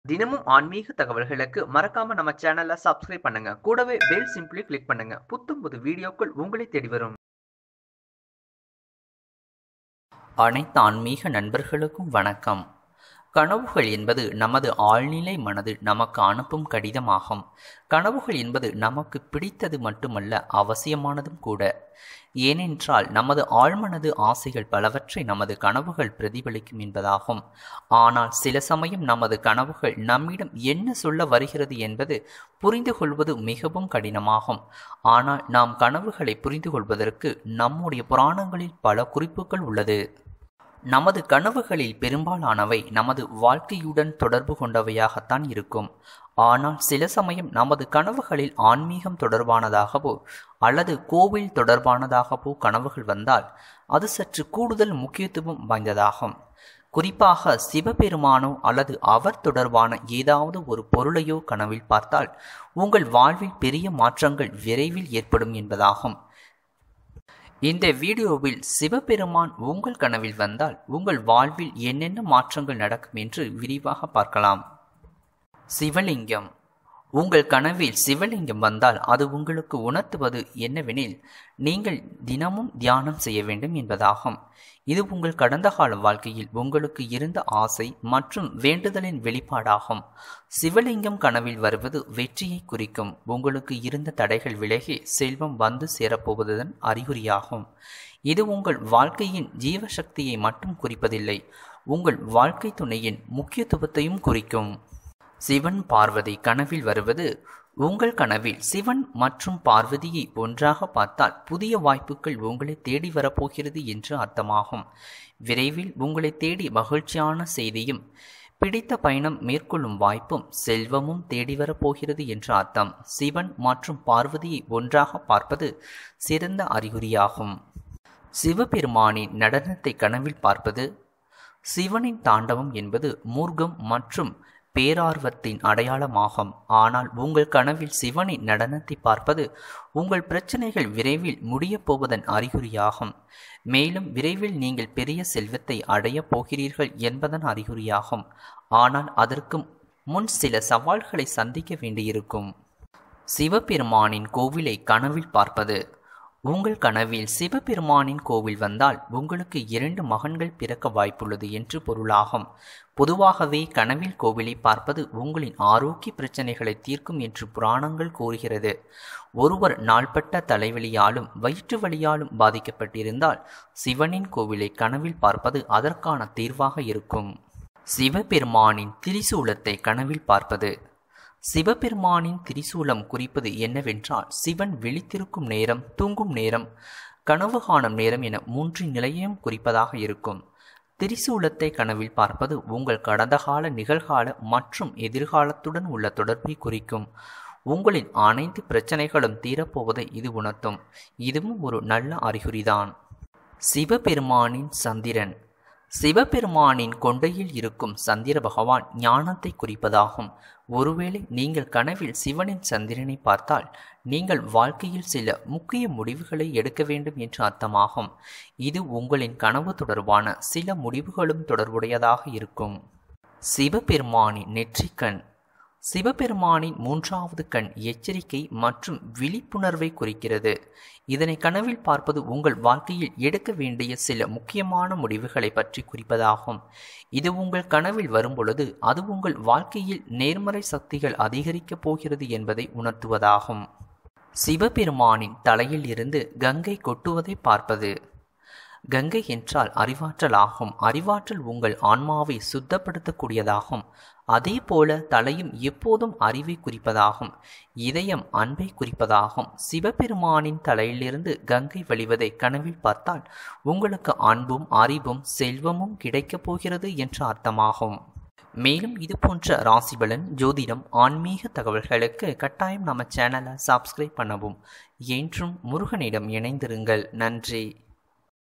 தினமும் ஆன்மீக தகவல்களுக்கு மறக்காம நம்ம சேனலை சப்ஸ்கிரைப் பண்ணுங்க. கூடவே பெல் சிம்பிளி கிளிக் பண்ணுங்க. புத்தம் புது வீடியோக்கள் உங்களை தேடி வரும். அனைத்து ஆன்மீக நண்பர்களுக்கும் வணக்கம். கனவுகள் என்பது நமது ஆழ்நிலை மனது நமக்கு அனுப்பும் கடிதமாகும். கனவுகள் என்பது நமக்கு பிடித்தது மட்டுமல்ல, அவசியமானதும் கூட. ஏனென்றால் நமது ஆழ்மனது ஆசைகள் பலவற்றை நமது கனவுகள் பிரதிபலிக்கும் என்பதாகும். ஆனால் சில சமயம் நமது கனவுகள் நம்மிடம் என்ன சொல்ல வருகிறது என்பது புரிந்து கொள்வது மிகவும் கடினமாகும். ஆனால் நாம் கனவுகளை புரிந்து கொள்வதற்கு நம்முடைய புராணங்களில் பல குறிப்புகள் உள்ளது. நமது கனவுகளில் பெரும்பாலானவை நமது வாழ்க்கையுடன் தொடர்பு கொண்டவையாகத்தான் இருக்கும். ஆனால் சில சமயம் நமது கனவுகளில் ஆன்மீகம் தொடர்பானதாகவோ அல்லது கோவில் தொடர்பானதாகவோ கனவுகள் வந்தால் அது சற்று கூடுதல் முக்கியத்துவம் வாய்ந்ததாகும். குறிப்பாக சிவபெருமானோ அல்லது அவர் தொடர்பான ஏதாவது ஒரு பொருளையோ கனவில் பார்த்தால் உங்கள் வாழ்வில் பெரிய மாற்றங்கள் விரைவில் ஏற்படும் என்பதாகும். இந்த வீடியோவில் சிவபெருமான் உங்கள் கனவில் வந்தால் உங்கள் வாழ்வில் என்னென்ன மாற்றங்கள் நடக்கும் என்று விரிவாக பார்க்கலாம். சிவலிங்கம். உங்கள் கனவில் சிவலிங்கம் வந்தால் அது உங்களுக்கு உணர்த்துவது என்னவெனில் நீங்கள் தினமும் தியானம் செய்ய வேண்டும் என்பதாகும். இது உங்கள் கடந்த கால வாழ்க்கையில் உங்களுக்கு இருந்த ஆசை மற்றும் வேண்டுதலின் வெளிப்பாடாகும். சிவலிங்கம் கனவில் வருவது வெற்றியை குறிக்கும். உங்களுக்கு இருந்த தடைகள் விலகி செல்வம் வந்து சேரப்போவதன் அறிகுறியாகும். இது உங்கள் வாழ்க்கையின் ஜீவசக்தியை மட்டும் குறிப்பதில்லை, உங்கள் வாழ்க்கை துணையின் முக்கியத்துவத்தையும் குறிக்கும். சிவன் பார்வதி கனவில் வருவது. உங்கள் கனவில் சிவன் மற்றும் பார்வதியை ஒன்றாக பார்த்தால் புதிய வாய்ப்புகள் உங்களை தேடி வரப்போகிறது என்று அர்த்தமாகும். விரைவில் உங்களை தேடி மகிழ்ச்சியான செய்தியும் பிடித்த பயணம் மேற்கொள்ளும் வாய்ப்பும் செல்வமும் தேடி வரப்போகிறது என்று அர்த்தம். சிவன் மற்றும் பார்வதியை ஒன்றாக பார்ப்பது சிறந்த அறிகுறியாகும். சிவபெருமானின் நடனத்தை கனவில் பார்ப்பது. சிவனின் தாண்டவம் என்பது மூர்க்கம் மற்றும் பேரார்வத்தின் அடையாளமாகும். ஆனால் உங்கள் கனவில் சிவனின் நடனத்தை பார்ப்பது உங்கள் பிரச்சனைகள் விரைவில் முடியப் போவதன் அறிகுறியாகும். மேலும் விரைவில் நீங்கள் பெரிய செல்வத்தை அடையப் போகிறீர்கள் என்பதன் அறிகுறியாகும். ஆனால் அதற்கு முன் சில சவால்களை சந்திக்க வேண்டியிருக்கும். சிவபெருமானின் கோவிலை கனவில் பார்ப்பது. உங்கள் கனவில் சிவபெருமானின் கோவில் வந்தால் உங்களுக்கு 2 மகன்கள் பிறக்க வாய்ப்புள்ளது என்று பொருளாகும். பொதுவாகவே கனவில் கோவிலை பார்ப்பது உங்களின் ஆரோக்கிய பிரச்சனைகளை தீர்க்கும் என்று புராணங்கள் கூறுகிறது. ஒருவர் நாள்பட்ட தலைவலியாலும் வயிற்று வலியாலும் பாதிக்கப்பட்டிருந்தால் சிவனின் கோவிலை கனவில் பார்ப்பது அதற்கான தீர்வாக இருக்கும். சிவபெருமானின் திரிசூலத்தை கனவில் பார்ப்பது. சிவபெருமானின் திரிசூலம் குறிப்பது என்னவென்றால் சிவன் விழித்திருக்கும் நேரம், தூங்கும் நேரம், கனவு காணும் நேரம் என 3 நிலையையும் குறிப்பதாக இருக்கும். திரிசூலத்தை கனவில் பார்ப்பது உங்கள் கடந்த கால, நிகழ்கால மற்றும் எதிர்காலத்துடன் உள்ள தொடர்பை குறிக்கும். உங்களின் அனைத்து பிரச்சனைகளும் தீரப்போவதை இது உணர்த்தும். இதுவும் ஒரு நல்ல அறிகுறிதான். சிவபெருமானின் சந்திரன். சிவபெருமானின் கொண்டையில் இருக்கும் சந்திர பகவான் ஞானத்தை குறிப்பதாகும். ஒருவேளை நீங்கள் கனவில் சிவனின் சந்திரனை பார்த்தால் நீங்கள் வாழ்க்கையில் சில முக்கிய முடிவுகளை எடுக்க வேண்டும் என்று அர்த்தமாகும். இது உங்களின் கனவு தொடர்பான சில முடிவுகளும் தொடர்புடையதாக இருக்கும். சிவபெருமானின் நெற்றிக்கண். சிவபெருமானின் 3வது கண் எச்சரிக்கை மற்றும் விழிப்புணர்வை குறிக்கிறது. இதனை கனவில் பார்ப்பது உங்கள் வாழ்க்கையில் எடுக்க வேண்டிய சில முக்கியமான முடிவுகளை பற்றி குறிப்பதாகும். இது உங்கள் கனவில் வரும்பொழுது அது உங்கள் வாழ்க்கையில் நேர்மறை சக்திகள் அதிகரிக்கப் போகிறது என்பதை உணர்த்துவதாகும். சிவபெருமானின் தலையில் இருந்து கங்கை கொட்டுவதை பார்ப்பது. கங்கை என்றால் அறிவாற்றல் ஆகும். அறிவாற்றல் உங்கள் ஆன்மாவை சுத்தப்படுத்தக்கூடியதாகும். அதே போல தலையும் எப்போதும் அறிவை குறிப்பதாகும். இதயம் அன்பை குறிப்பதாகும். சிவபெருமானின் தலையிலிருந்து கங்கை வழிவதை கனவில் பார்த்தால் உங்களுக்கு அன்பும் அறிவும் செல்வமும் கிடைக்கப் போகிறது என்ற அர்த்தமாகும். மேலும் இது போன்ற ராசிபலன், ஜோதிடம், ஆன்மீக தகவல்களுக்கு கட்டாயம் நம்ம சேனலை சப்ஸ்கிரைப் பண்ணவும். என்றும் முருகனிடம் இணைந்திருங்கள். நன்றி.